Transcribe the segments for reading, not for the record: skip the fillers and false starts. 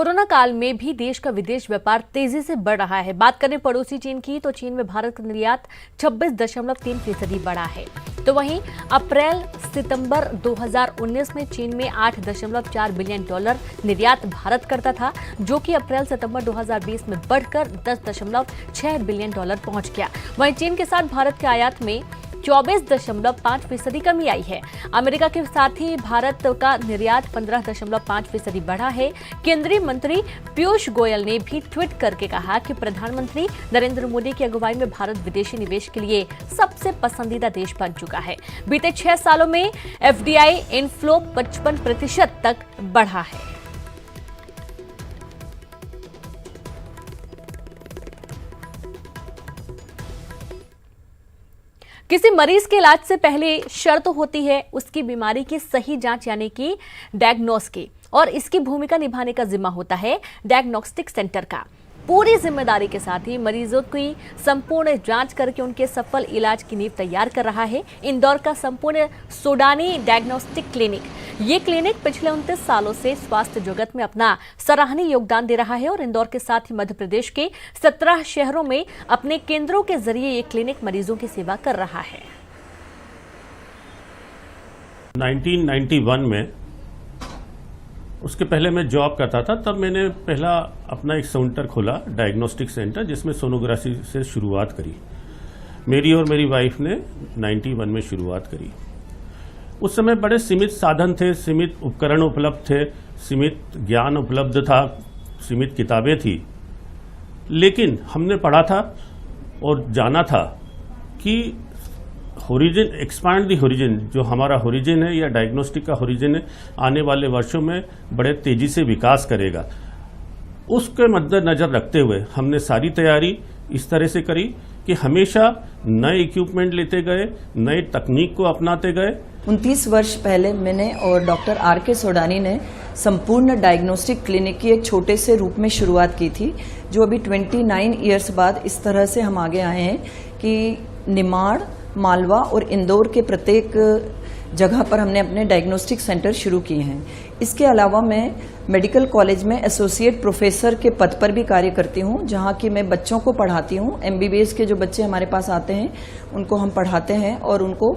Corona काल में भी देश का विदेश व्यापार तेजी से बढ़ रहा है। बात करें पड़ोसी चीन की, तो चीन में भारत का निर्यात 26.3% बढ़ा है। तो वहीं अप्रैल सितंबर 2019 में चीन में $8.4 बिलियन निर्यात भारत करता था, जो कि अप्रैल सितंबर 2020 में बढ़कर $10.6 बिलियन पहुंच गया। वहीं चीन के साथ भारत के आयात में 24.5% कमी आई है। अमेरिका के साथ ही भारत का निर्यात 15.5% बढ़ा है। केंद्रीय मंत्री पीयूष गोयल ने भी ट्वीट करके कहा कि प्रधानमंत्री नरेंद्र मोदी की अगुवाई में भारत विदेशी निवेश के लिए सबसे पसंदीदा देश बन चुका है। बीते 6 सालों में एफडीआई इनफ्लो 55% तक बढ़ा है। किसी मरीज के इलाज से पहले शर्त होती है उसकी बीमारी की सही जांच यानी कि डायग्नोस की, और इसकी भूमिका निभाने का जिम्मा होता है डायग्नोस्टिक सेंटर का। पूरी जिम्मेदारी के साथ ही मरीजों की संपूर्ण जांच करके उनके सफल इलाज की नींव तैयार कर रहा है इंदौर का संपूर्ण सोडानी डायग्नोस्टिक क्लिनिक। ये क्लिनिक पिछले 29 सालों से स्वास्थ्य जगत में अपना सराहनीय योगदान दे रहा है और इंदौर के साथ ही मध्य प्रदेश के 17 शहरों में अपने केंद्रों के जरिए ये क्लिनिक मरीजों की सेवा कर रहा है। 1991 में, उसके पहले मैं जॉब करता था, तब मैंने पहला अपना एक सेंटर खोला, डायग्नोस्टिक सेंटर, जिसमें सोनोग्राफी से शुरुआत करी। मेरी और मेरी वाइफ ने 91 में शुरुआत करी। उस समय बड़े सीमित साधन थे, सीमित उपकरण उपलब्ध थे, सीमित ज्ञान उपलब्ध था, सीमित किताबें थी, लेकिन हमने पढ़ा था और जाना था कि होरिजिन, एक्सपांड दी होरिजिन, जो हमारा होरिजिन है या डायग्नोस्टिक का होरिजिन है, आने वाले वर्षों में बड़े तेजी से विकास करेगा। उसके मद्देनजर रखते हुए हमने सारी तैयारी इस तरह से करी कि हमेशा नए इक्विपमेंट लेते गए, नए तकनीक को अपनाते गए। 29 वर्ष पहले मैंने और डॉक्टर R.K. सोडानी ने संपूर्ण डायग्नोस्टिक क्लिनिक की एक छोटे से रूप में शुरुआत की थी, जो अभी 29 ईयर्स बाद इस तरह से हम आगे आए हैं कि निमाड़, मालवा और इंदौर के प्रत्येक जगह पर हमने अपने डायग्नोस्टिक सेंटर शुरू किए हैं। इसके अलावा मैं मेडिकल कॉलेज में एसोसिएट प्रोफेसर के पद पर भी कार्य करती हूं, जहां कि मैं बच्चों को पढ़ाती हूं। MBBS के जो बच्चे हमारे पास आते हैं उनको हम पढ़ाते हैं और उनको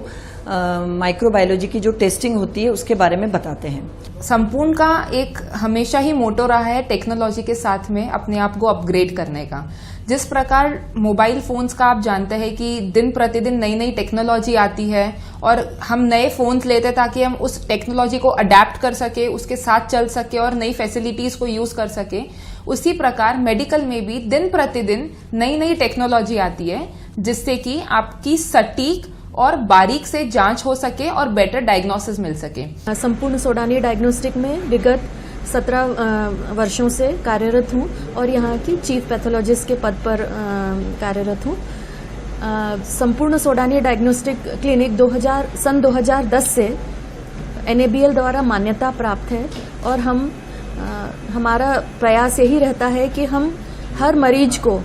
माइक्रोबायोलॉजी की जो टेस्टिंग होती है उसके बारे में बताते हैं। संपूर्ण का एक हमेशा ही मोटो रहा है टेक्नोलॉजी के साथ में अपने आप को अपग्रेड करने का। जिस प्रकार मोबाइल फोन्स का आप जानते हैं कि दिन प्रतिदिन नई नई टेक्नोलॉजी आती है और हम नए फोन्स लेते हैं ताकि हम उस टेक्नोलॉजी को अडेप्ट कर सके, उसके साथ चल सके और नई फैसिलिटीज को यूज कर सके, उसी प्रकार मेडिकल में भी दिन प्रतिदिन नई नई टेक्नोलॉजी आती है जिससे कि आपकी सटीक और बारीक से जांच हो सके और बेटर डायग्नोसिस मिल सके। संपूर्ण सोडानी डायग्नोस्टिक में विगत 17 वर्षों से कार्यरत हूँ और यहाँ की चीफ पैथोलॉजिस्ट के पद पर कार्यरत हूँ। संपूर्ण सोडानी डायग्नोस्टिक क्लिनिक सन 2010 से NABL द्वारा मान्यता प्राप्त है और हमारा प्रयास यही रहता है कि हम हर मरीज को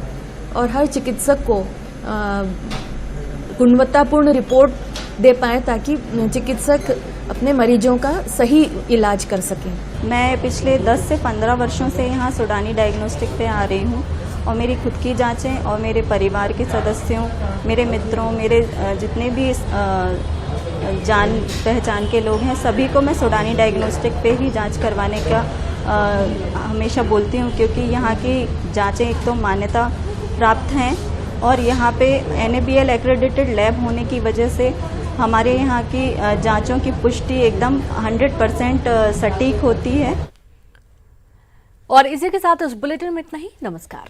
और हर चिकित्सक को गुणवत्तापूर्ण रिपोर्ट दे पाएं ताकि चिकित्सक अपने मरीजों का सही इलाज कर सकें। मैं पिछले 10 से 15 वर्षों से यहाँ सोडानी डायग्नोस्टिक पे आ रही हूँ और मेरी खुद की जांचें और मेरे परिवार के सदस्यों, मेरे मित्रों, मेरे जितने भी जान पहचान के लोग हैं, सभी को मैं सोडानी डायग्नोस्टिक पे ही जांच करवाने का हमेशा बोलती हूँ, क्योंकि यहाँ की जांचें एक तो मान्यता प्राप्त हैं और यहाँ पे NABL एक्रेडिटेड लैब होने की वजह से हमारे यहाँ की जांचों की पुष्टि एकदम 100% सटीक होती है। और इसी के साथ इस बुलेटिन में इतना ही। नमस्कार।